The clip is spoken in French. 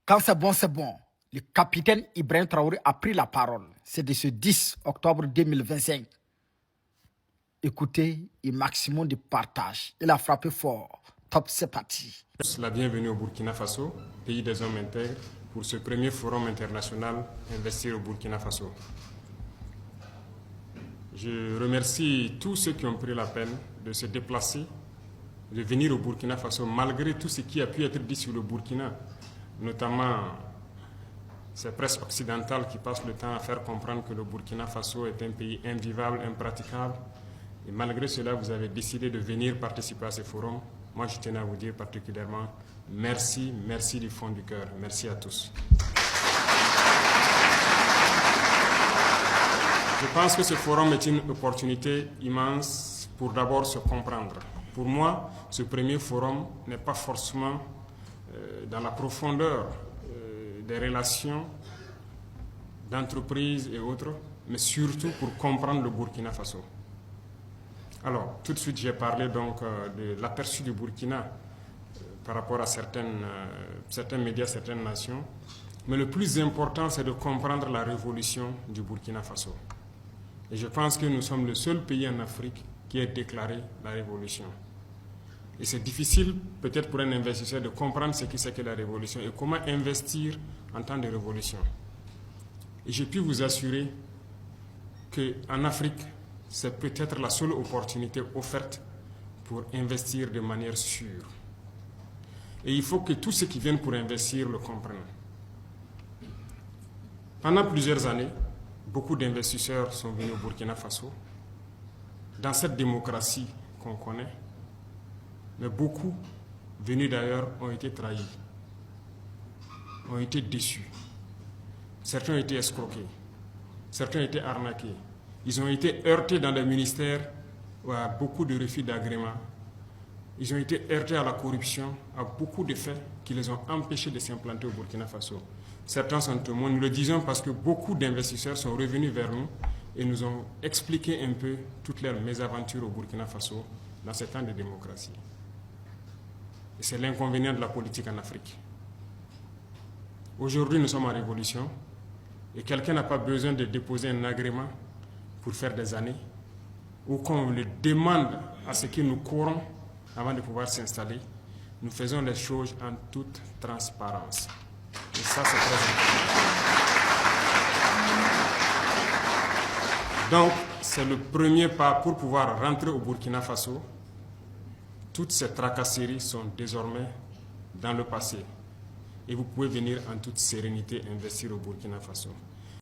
Quand c'est bon, le capitaine Ibrahim Traoré a pris la parole. C'est de ce 10 octobre 2025. Écoutez, et maximum de partage. Il a frappé fort. Top, c'est parti. La bienvenue au Burkina Faso, pays des hommes intègres, pour ce premier forum international Investir au Burkina Faso. Je remercie tous ceux qui ont pris la peine de se déplacer, de venir au Burkina Faso, malgré tout ce qui a pu être dit sur le Burkina, notamment ces presses occidentales qui passent le temps à faire comprendre que le Burkina Faso est un pays invivable, impraticable. Et malgré cela, vous avez décidé de venir participer à ce forum. Moi, je tenais à vous dire particulièrement merci, merci du fond du cœur. Merci à tous. Je pense que ce forum est une opportunité immense pour d'abord se comprendre. Pour moi, ce premier forum n'est pas forcément dans la profondeur des relations d'entreprise et autres, mais surtout pour comprendre le Burkina Faso. Alors, tout de suite, j'ai parlé donc de l'aperçu du Burkina par rapport à certains médias, certaines nations. Mais le plus important, c'est de comprendre la révolution du Burkina Faso. Et je pense que nous sommes le seul pays en Afrique qui ait déclaré la révolution. Et c'est difficile, peut-être pour un investisseur, de comprendre ce que c'est que la révolution et comment investir en temps de révolution. Et je puis vous assurer qu'en Afrique, c'est peut-être la seule opportunité offerte pour investir de manière sûre. Et il faut que tous ceux qui viennent pour investir le comprennent. Pendant plusieurs années, beaucoup d'investisseurs sont venus au Burkina Faso, dans cette démocratie qu'on connaît, mais beaucoup, venus d'ailleurs, ont été trahis, ont été déçus. Certains ont été escroqués, certains ont été arnaqués. Ils ont été heurtés dans le ministère à beaucoup de refus d'agrément. Ils ont été heurtés à la corruption, à beaucoup de faits qui les ont empêchés de s'implanter au Burkina Faso. Certains sont témoins, nous le disons parce que beaucoup d'investisseurs sont revenus vers nous et nous ont expliqué un peu toutes leurs mésaventures au Burkina Faso dans ce temps de démocratie. Et c'est l'inconvénient de la politique en Afrique. Aujourd'hui, nous sommes en révolution et quelqu'un n'a pas besoin de déposer un agrément pour faire des années, ou qu'on le demande à ce que nous courons avant de pouvoir s'installer. Nous faisons les choses en toute transparence. Et ça, c'est très important. Donc, c'est le premier pas pour pouvoir rentrer au Burkina Faso. Toutes ces tracasseries sont désormais dans le passé. Et vous pouvez venir en toute sérénité investir au Burkina Faso.